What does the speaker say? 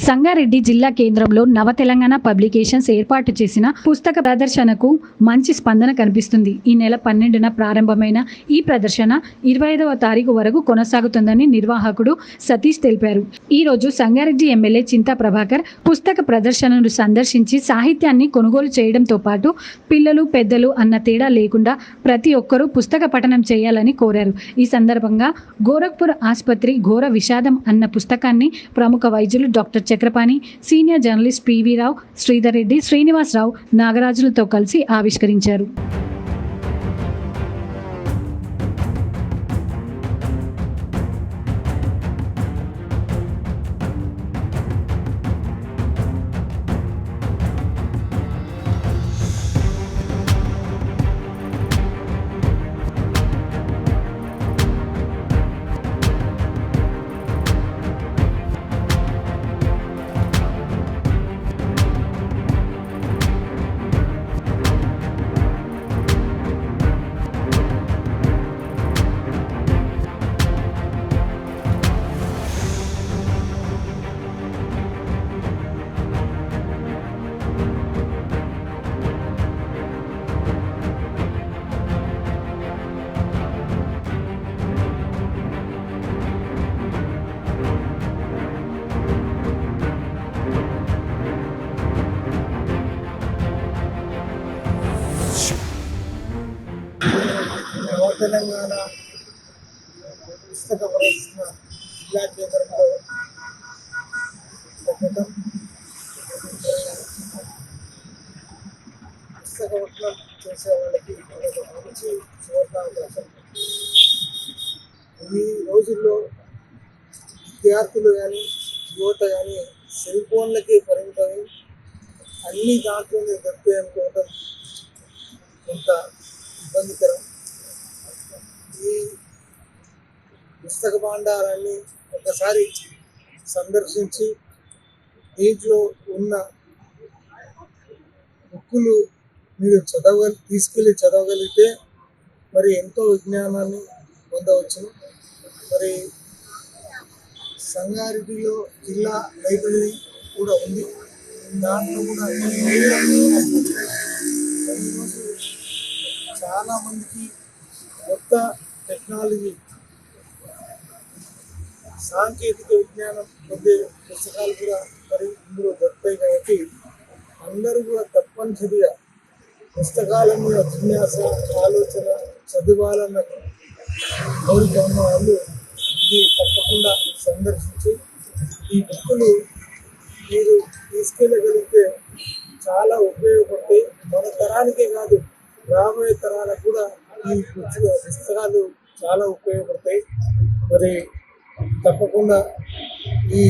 సంగారెడ్డి జిల్లా కేంద్రంలో నవ తెలంగాణ పబ్లికేషన్స్ ఏర్పాటు చేసిన పుస్తక ప్రదర్శనకు మంచి స్పందన కనిపిస్తుంది. ఈ నెల 12న ప్రారంభమైన ఈ ప్రదర్శన 25వ తారీఖు వరకు కొనసాగుతుందని నిర్వాహకుడు సతీష్ తెలిపారు. ఈ రోజు సంగారెడ్డి ఎమ్మెల్యే చింతా ప్రభాకర్ పుస్తక ప్రదర్శనను సందర్శించి సాహిత్యాన్ని కొనుగోలు చేయడంతో పాటు పిల్లలు పెద్దలు అన్న తేడా లేకుండా ప్రతి ఒక్కరూ పుస్తక పఠనం చేయాలని కోరారు. ఈ సందర్భంగా గోరఖ్పూర్ ఆసుపత్రి ఘోర విషాదం అన్న పుస్తకాన్ని ప్రముఖ వైద్యులు doctor Chakrapani, senior journalist P V Rao, Sridhar Reddy, Srinivasarao, నాగరాజులతో కలిసి ఆవిష్కరించారు. తెలంగాణ పుస్తక ప్రదర్శన జిల్లా కేంద్రంలో పుస్తక పఠనం చేసే వాళ్ళకి ఒక మంచి సువర్ణావకాశం. ఈ రోజుల్లో విద్యార్థులు కానీ యువత కానీ సెల్ ఫోన్లకి పరిమితమై అన్ని దాంట్లోనే దొరుకుతాయి అనుకోవడం కొంత ఇబ్బందికరం. ఈ పుస్తక భాండారాన్ని ఒకసారి సందర్శించి దీంట్లో ఉన్న బుక్కులు మీరు తీసుకెళ్ళి చదవగలిగితే మరి ఎంతో విజ్ఞానాన్ని పొందవచ్చును. మరి సంగారెడ్డిలో జిల్లా లైబ్రరీ కూడా ఉంది. దాంట్లో కూడా ఈరోజు చాలామందికి కొత్త టెక్నాలజీ, సాంకేతిక విజ్ఞానం పొందే పుస్తకాలు కూడా మరి ఇందులో దొరుకుతాయి. కాబట్టి అందరూ కూడా తప్పనిసరిగా పుస్తకాల మీద జిజ్ఞాస, ఆలోచన, చదవాలన్న కోరిక ఉన్న వాళ్ళు ఇది తప్పకుండా సందర్శించి ఈ బుక్కులు మీరు తీసుకెళ్ళగలిగితే చాలా ఉపయోగపడతాయి. మన తరానికే కాదు, రాబోయే తరాలకు కూడా ఈ పుస్తకాలు చాలా ఉపయోగపడతాయి. మరి తప్పకుండా ఈ